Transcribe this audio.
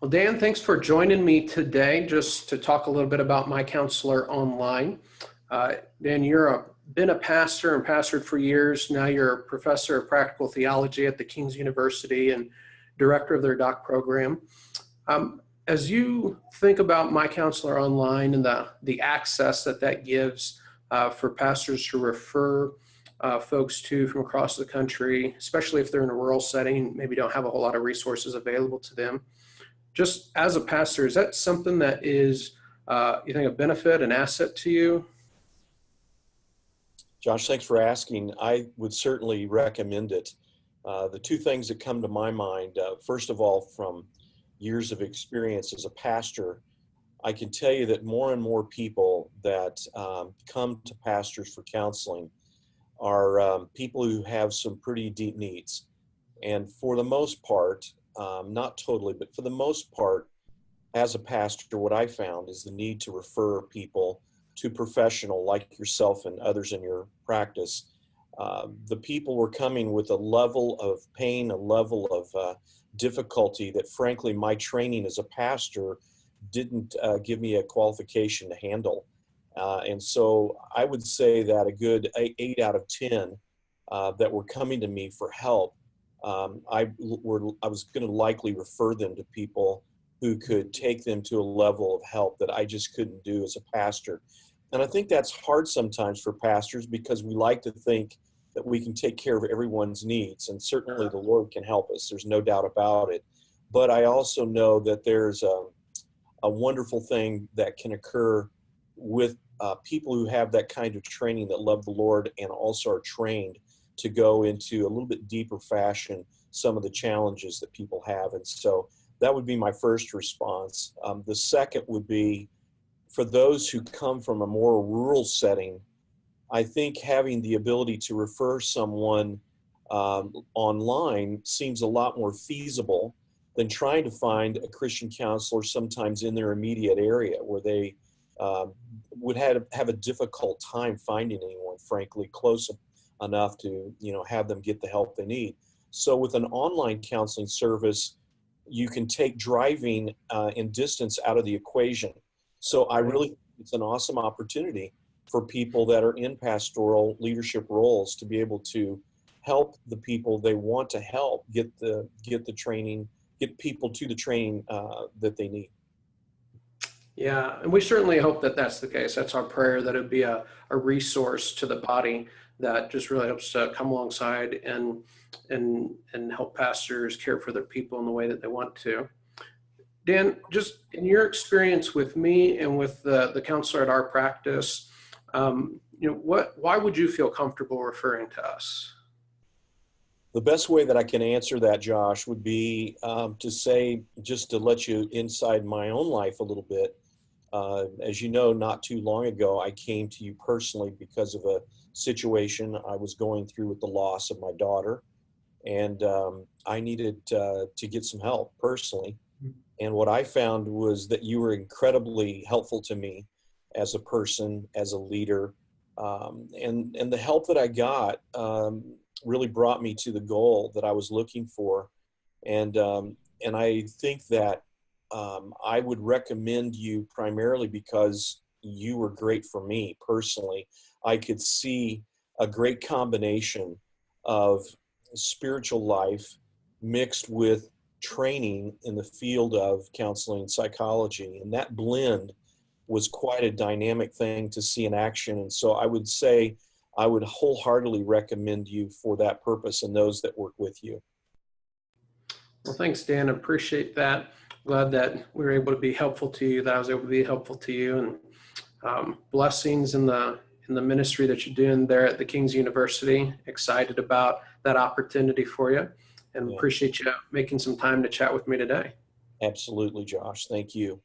Well, Dan, thanks for joining me today just to talk a little bit about MyCounselor.Online. Dan, been a pastor and pastored for years. Now you're a professor of practical theology at the King's University and director of their doc program. As you think about MyCounselor.Online and the access that gives for pastors to refer folks to from across the country, especially if they're in a rural setting, maybe don't have a whole lot of resources available to them. Just as a pastor, is that something that is, you think, a benefit, an asset to you? Josh, thanks for asking. I would certainly recommend it. The two things that come to my mind, first of all, from years of experience as a pastor, I can tell you that more and more people that come to pastors for counseling are people who have some pretty deep needs. And for the most part, not totally, but for the most part, as a pastor, what I found is the need to refer people to professional like yourself and others in your practice. The people were coming with a level of pain, a level of difficulty that frankly my training as a pastor didn't give me a qualification to handle. And so I would say that a good 8 out of 10 that were coming to me for help, I was going to likely refer them to people who could take them to a level of help that I just couldn't do as a pastor. And I think that's hard sometimes for pastors because we like to think that we can take care of everyone's needs, and certainly the Lord can help us. There's no doubt about it. But I also know that there's a wonderful thing that can occur with people who have that kind of training, that love the Lord and also are trained to go into a little bit deeper fashion some of the challenges that people have. And so that would be my first response. The second would be, for those who come from a more rural setting, I think having the ability to refer someone online seems a lot more feasible than trying to find a Christian counselor sometimes in their immediate area, where they would have a difficult time finding anyone, frankly, close enough to have them get the help they need. So with an online counseling service, you can take driving and distance out of the equation. So I really think it's an awesome opportunity for people that are in pastoral leadership roles to be able to help the people they want to help get the training, get people to the training that they need. Yeah, and we certainly hope that that's the case. That's our prayer, that it be a resource to the body that just really helps to come alongside and help pastors care for their people in the way that they want to. Dan, just in your experience with me and with the counselor at our practice, why would you feel comfortable referring to us? The best way that I can answer that, Josh, would be to say, just to let you inside my own life a little bit. As you know, not too long ago, I came to you personally because of a situation I was going through with the loss of my daughter. And I needed to get some help personally. And what I found was that you were incredibly helpful to me as a person, as a leader. And the help that I got really brought me to the goal that I was looking for. And I think that I would recommend you primarily because you were great for me personally. I could see a great combination of spiritual life mixed with training in the field of counseling and psychology. And that blend was quite a dynamic thing to see in action. And so I would say I would wholeheartedly recommend you for that purpose and those that work with you. Well, thanks, Dan. I appreciate that. Glad that we were able to be helpful to you, that I was able to be helpful to you, and blessings in the ministry that you're doing there at the King's University. Excited about that opportunity for you, and appreciate you making some time to chat with me today. Absolutely, Josh. Thank you.